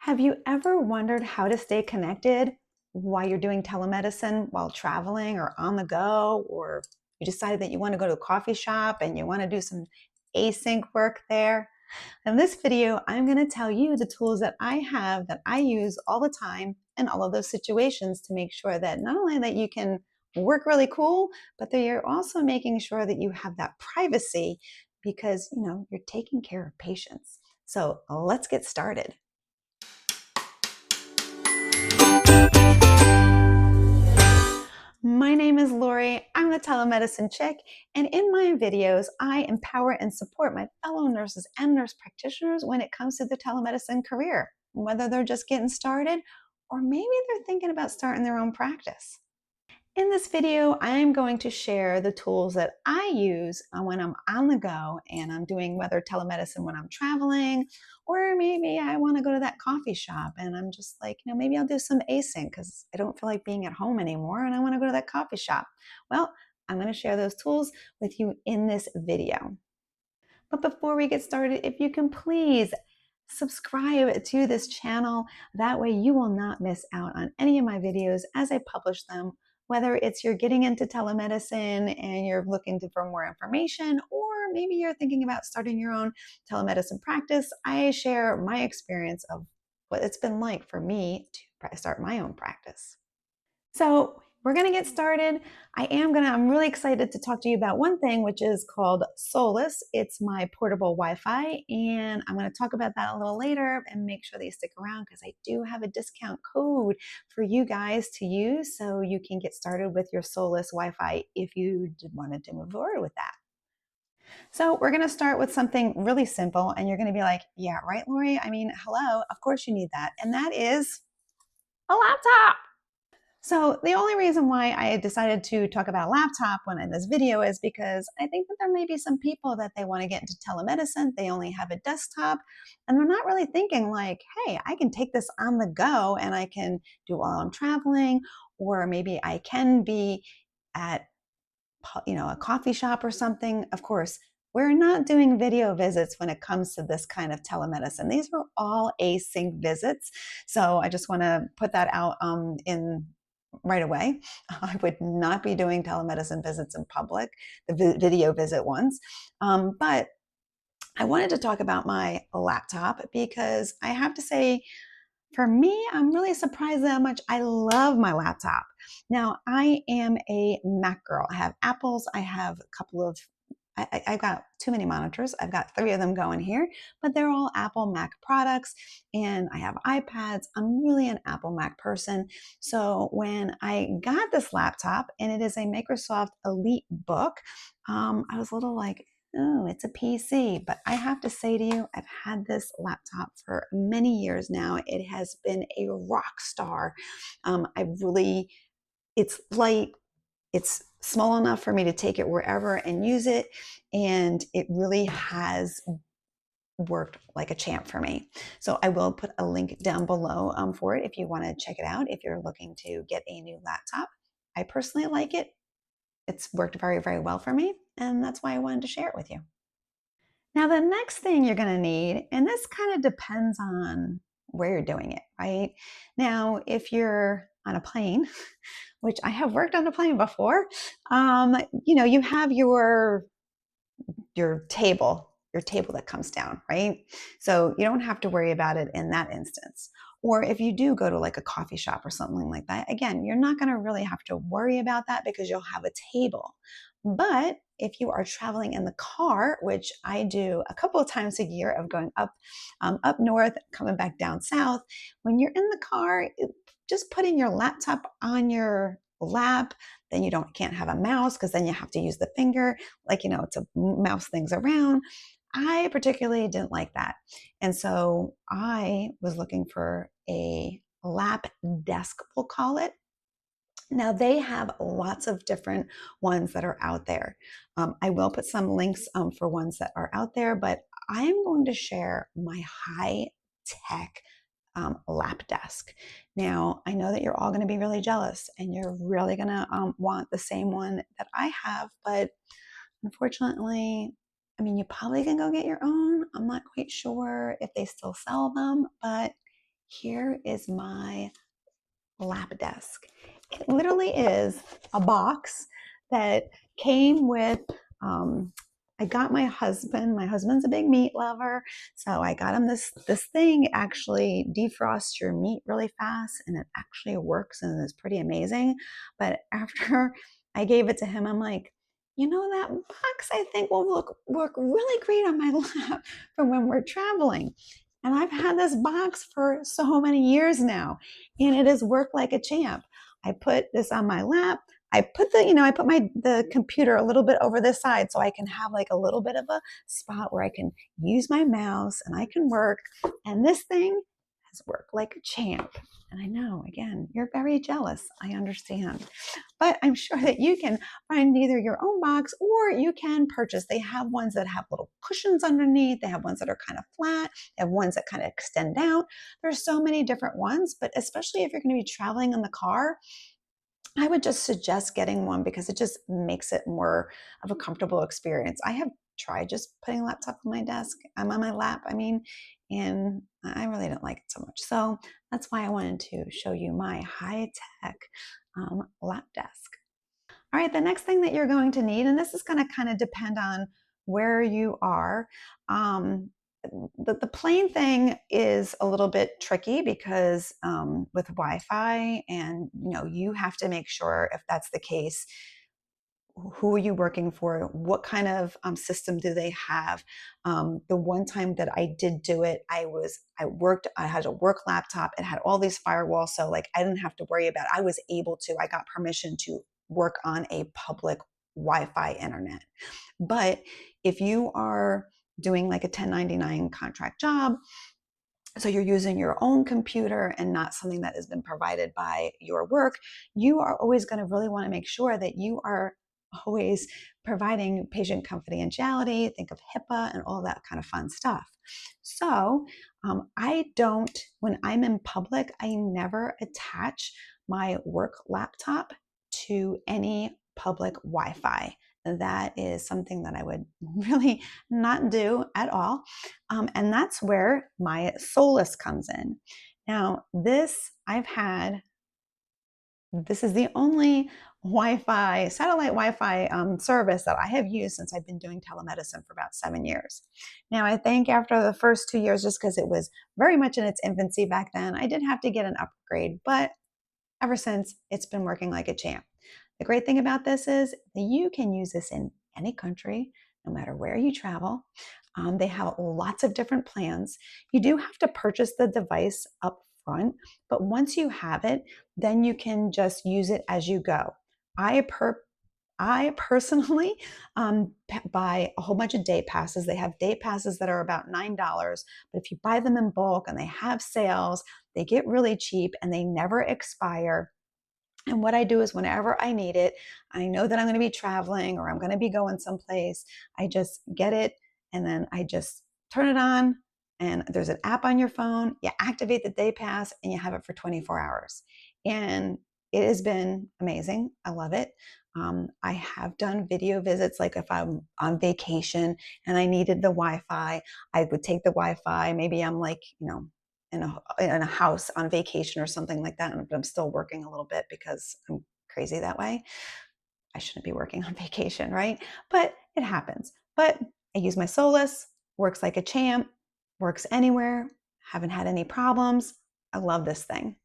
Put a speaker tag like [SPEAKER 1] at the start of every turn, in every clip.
[SPEAKER 1] Have you ever wondered how to stay connected while you're doing telemedicine, while traveling or on the go, or you decided that you want to go to a coffee shop and you want to do some async work there? In this video, I'm going to tell you the tools that I have that I use all the time in all of those situations to make sure that not only that you can work really cool, but that you're also making sure that you have that privacy because, you're taking care of patients. So let's get started. My name is Lori. I'm the telemedicine chick, and in my videos, I empower and support my fellow nurses and nurse practitioners when it comes to the telemedicine career, whether they're just getting started or maybe they're thinking about starting their own practice. In this video, I'm going to share the tools that I use when I'm on the go and I'm doing whether telemedicine when I'm traveling, or maybe I want to go to that coffee shop and I'm just like, maybe I'll do some async because I don't feel like being at home anymore and I want to go to that coffee shop. Well, I'm going to share those tools with you in this video. But before we get started, if you can please subscribe to this channel. That way you will not miss out on any of my videos as I publish them, whether it's you're getting into telemedicine and you're looking for more information, or maybe you're thinking about starting your own telemedicine practice. I share my experience of what it's been like for me to start my own practice. So we're going to get started. I'm really excited to talk to you about one thing, which is called Solus. It's my portable Wi-Fi, and I'm going to talk about that a little later and make sure that you stick around because I do have a discount code for you guys to use so you can get started with your Solus Wi-Fi if you wanted to move forward with that. So we're going to start with something really simple, and you're going to be like, yeah, right, Lori? I mean, hello, of course you need that. And that is a laptop. So the only reason why I decided to talk about a laptop when in this video is because I think that there may be some people that they want to get into telemedicine. They only have a desktop and they're not really thinking like, hey, I can take this on the go and I can do it while I'm traveling, or maybe I can be at a coffee shop or something. Of course, we're not doing video visits when it comes to this kind of telemedicine. These are all async visits. So I just want to put that out in right away. I would not be doing telemedicine visits in public, the video visit ones. But I wanted to talk about my laptop because I have to say, for me, I'm really surprised at how much I love my laptop. Now, I am a Mac girl. I have Apples. I have a couple of I've got too many monitors. I've got 3 of them going here, but they're all Apple Mac products, and I have iPads. I'm really an Apple Mac person. So when I got this laptop, and it is a Microsoft Elite Book, I was a little like, oh, it's a PC. But I have to say to you, I've had this laptop for many years now. It has been a rock star. It's light, it's small enough for me to take it wherever and use it. And it really has worked like a champ for me. So I will put a link down below for it if you want to check it out, if you're looking to get a new laptop. I personally like it. It's worked very, very well for me. And that's why I wanted to share it with you. Now, the next thing you're going to need, and this kind of depends on where you're doing it, right? Now, if you're on a plane, which I have worked on a plane before, you have your table that comes down, right? So you don't have to worry about it in that instance. Or if you do go to like a coffee shop or something like that, again, you're not going to really have to worry about that because you'll have a table. But if you are traveling in the car, which I do a couple of times a year of going up north, coming back down south, when you're in the car, just putting your laptop on your lap, then you can't have a mouse because then you have to use the finger, to mouse things around. I particularly didn't like that. And so I was looking for a lap desk, we'll call it. Now, they have lots of different ones that are out there. I will put some links for ones that are out there, but I'm going to share my high-tech lap desk. Now, I know that you're all going to be really jealous and you're really going to want the same one that I have, but unfortunately, I mean, you probably can go get your own. I'm not quite sure if they still sell them, but Here is my lap desk. It literally is a box that came with, I got my husband's a big meat lover, so I got him this thing. It actually defrosts your meat really fast, and it actually works and is pretty amazing. But after I gave it to him, I'm like, that box I think will work really great on my lap for when we're traveling. And I've had this box for so many years now, and it has worked like a champ. I put this on my lap. I put the computer a little bit over this side so I can have like a little bit of a spot where I can use my mouse and I can work. And this thing has worked like a champ. And I know, again, you're very jealous. I understand. But I'm sure that you can find either your own box or you can purchase. They have ones that have little cushions underneath. They have ones that are kind of flat. They have ones that kind of extend out. There's so many different ones, but especially if you're going to be traveling in the car, I would just suggest getting one because it just makes it more of a comfortable experience. I have tried just putting a laptop on my desk, I'm on my lap, and I really don't like it so much. So that's why I wanted to show you my high-tech lap desk. All right, the next thing that you're going to need, and this is going to kind of depend on where you are. The plane thing is a little bit tricky because with Wi-Fi, and you have to make sure if that's the case, who are you working for? What kind of system do they have? The one time that I did do it, I had a work laptop. It had all these firewalls. So like, I didn't have to worry about it. I got permission to work on a public Wi-Fi internet. But if you are doing like a 1099 contract job, so you're using your own computer and not something that has been provided by your work, you are always going to really want to make sure that you are always providing patient confidentiality. Think of HIPAA and all that kind of fun stuff. So when I'm in public, I never attach my work laptop to any public Wi-Fi. That is something that I would really not do at all. And that's where my Solus comes in. Now, this is the only satellite Wi-Fi service that I have used since I've been doing telemedicine for about 7 years. Now, I think after the first 2 years, just because it was very much in its infancy back then, I did have to get an upgrade, but ever since, it's been working like a champ. The great thing about this is that you can use this in any country, no matter where you travel. They have lots of different plans. You do have to purchase the device up front, but once you have it, then you can just use it as you go. I personally buy a whole bunch of day passes. They have day passes that are about $9, but if you buy them in bulk and they have sales, they get really cheap and they never expire. And what I do is whenever I need it, I know that I'm going to be traveling or I'm going to be going someplace, I just get it and then I just turn it on, and there's an app on your phone. You activate the day pass and you have it for 24 hours. And it has been amazing. I love it. I have done video visits, like if I'm on vacation and I needed the Wi-Fi, I would take the Wi-Fi. Maybe I'm like, in a house on vacation or something like that, but I'm still working a little bit because I'm crazy that way. I shouldn't be working on vacation, right? But it happens. But I use my Solus, works like a champ, works anywhere, haven't had any problems. I love this thing.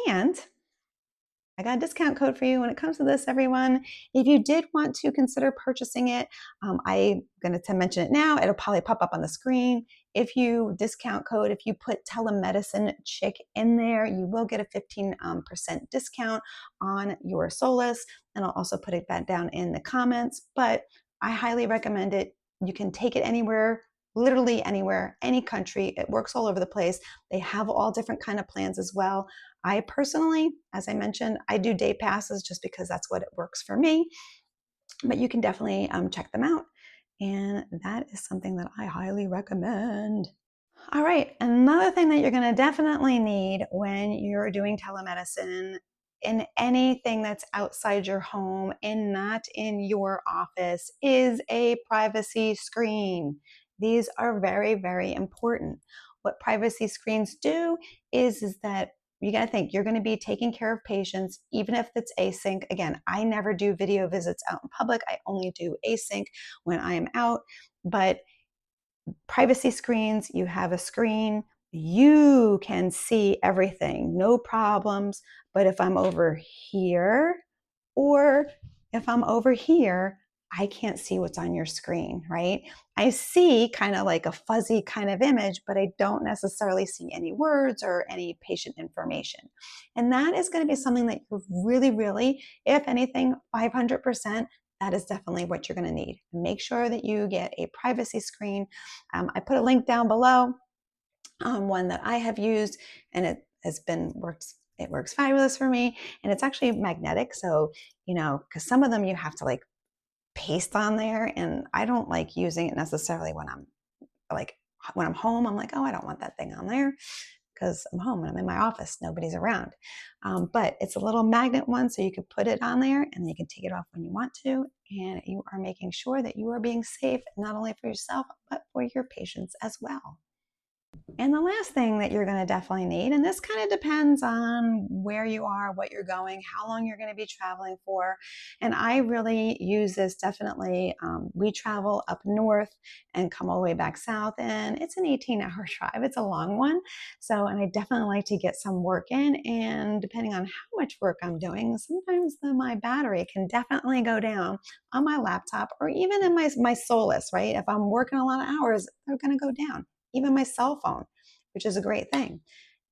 [SPEAKER 1] And I got a discount code for you when it comes to this, everyone. If you did want to consider purchasing it, I'm going to mention it now. It'll probably pop up on the screen. If you put telemedicine chick in there, you will get a 15% discount on your Solus. And I'll also put it down in the comments, but I highly recommend it. You can take it anywhere, literally anywhere, any country. It works all over the place. They have all different kind of plans as well. I personally, as I mentioned, I do day passes just because that's what it works for me. But you can definitely check them out. And that is something that I highly recommend. All right, another thing that you're going to definitely need when you're doing telemedicine in anything that's outside your home and not in your office is a privacy screen. These are very, very important. What privacy screens do is that you got to think you're going to be taking care of patients, even if it's async. Again, I never do video visits out in public. I only do async when I am out. But privacy screens, you have a screen, you can see everything, no problems. But if I'm over here, or if I'm over here, I can't see what's on your screen, right? I see kind of like a fuzzy kind of image, but I don't necessarily see any words or any patient information. And that is going to be something that you're really, really, if anything, 500%, that is definitely what you're going to need. Make sure that you get a privacy screen. I put a link down below on one that I have used, and it has been it works fabulous for me. And it's actually magnetic. So, because some of them you have to like paste on there, and I don't like using it necessarily when I'm home. I'm like, oh, I don't want that thing on there because I'm home and I'm in my office, nobody's around. But it's a little magnet one, so you can put it on there and then you can take it off when you want to. And you are making sure that you are being safe, not only for yourself, but for your patients as well. And the last thing that you're going to definitely need, and this kind of depends on where you are, what you're going, how long you're going to be traveling for. And I really use this definitely. We travel up north and come all the way back south, and it's an 18-hour drive. It's a long one. So, and I definitely like to get some work in. And depending on how much work I'm doing, sometimes my battery can definitely go down on my laptop or even in my Solus, right? If I'm working a lot of hours, they're going to go down. Even my cell phone, which is a great thing,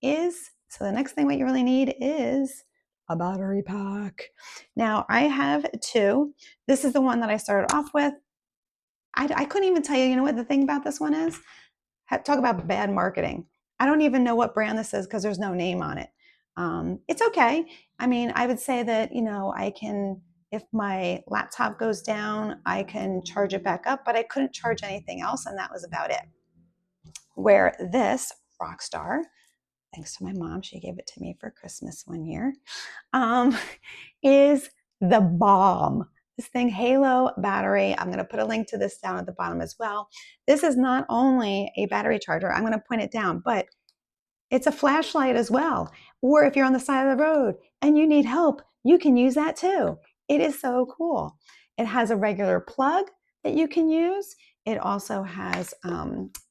[SPEAKER 1] so the next thing what you really need is a battery pack. Now I have two. This is the one that I started off with. I couldn't even tell you, what the thing about this one is? Talk about bad marketing. I don't even know what brand this is because there's no name on it. It's okay. I mean, I would say that, I can, if my laptop goes down, I can charge it back up, but I couldn't charge anything else, and that was about it. Where this Rockstar, thanks to my mom, she gave it to me for Christmas one year, is the bomb. This thing, Halo battery, I'm going to put a link to this down at the bottom as well. This is not only a battery charger, I'm going to point it down, but it's a flashlight as well. Or if you're on the side of the road and you need help, you can use that too. It is so cool. It has a regular plug that you can use. It also has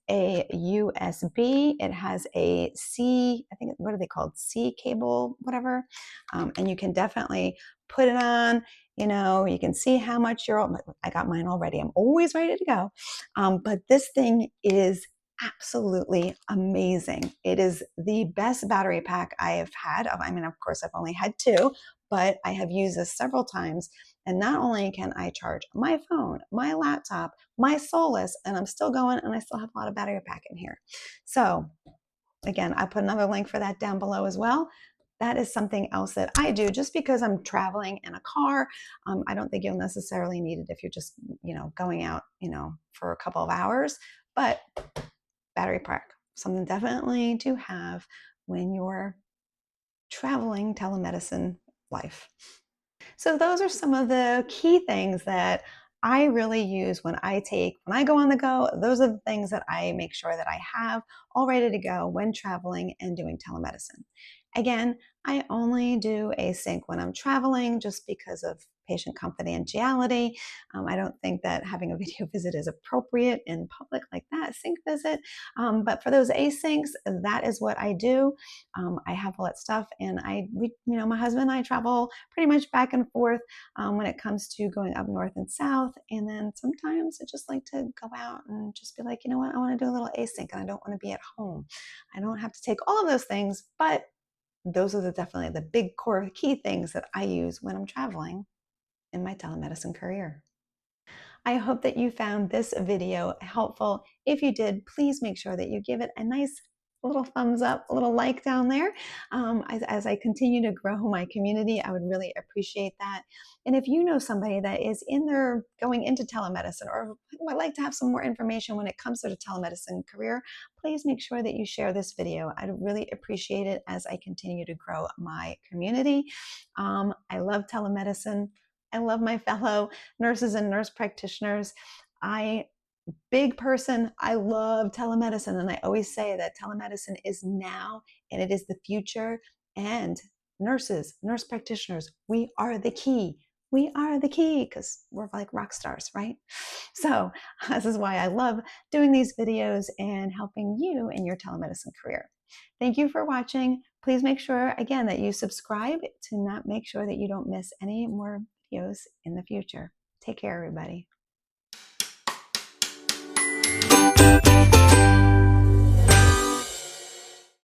[SPEAKER 1] a USB. It has a C, I think, what are they called? C cable, whatever. And you can definitely put it on. You can see how much I got mine already. I'm always ready to go. But this thing is absolutely amazing. It is the best battery pack I have had. I mean, of course, I've only had two, but I have used this several times. And not only can I charge my phone, my laptop, my Solus, and I'm still going, and I still have a lot of battery pack in here. So again, I put another link for that down below as well. That is something else that I do just because I'm traveling in a car. I don't think you'll necessarily need it if you're just, going out, for a couple of hours, but battery pack, something definitely to have when you're traveling telemedicine life. So those are some of the key things that I really use when I go on the go. Those are the things that I make sure that I have all ready to go when traveling and doing telemedicine. Again, I only do async when I'm traveling just because of patient confidentiality. I don't think that having a video visit is appropriate in public like that, sync visit. But for those asyncs, that is what I do. I have all that stuff, and my husband and I travel pretty much back and forth when it comes to going up north and south. And then sometimes I just like to go out and just be like, you know what, I want to do a little async, and I don't want to be at home. I don't have to take all of those things, but those are definitely the big core key things that I use when I'm traveling in my telemedicine career. I hope that you found this video helpful. If you did, please make sure that you give it a nice little thumbs up, a little like down there. As I continue to grow my community, I would really appreciate that. And if you know somebody that is going into telemedicine or would like to have some more information when it comes to the telemedicine career, please make sure that you share this video. I'd really appreciate it as I continue to grow my community. I love telemedicine. I love my fellow nurses and nurse practitioners. I big person. I love telemedicine, and I always say that telemedicine is now and it is the future. And nurses, nurse practitioners, we are the key. We are the key because we're like rock stars, right? So this is why I love doing these videos and helping you in your telemedicine career. Thank you for watching. Please make sure, again, that you subscribe to not make sure that you don't miss any more videos in the future. Take care, everybody.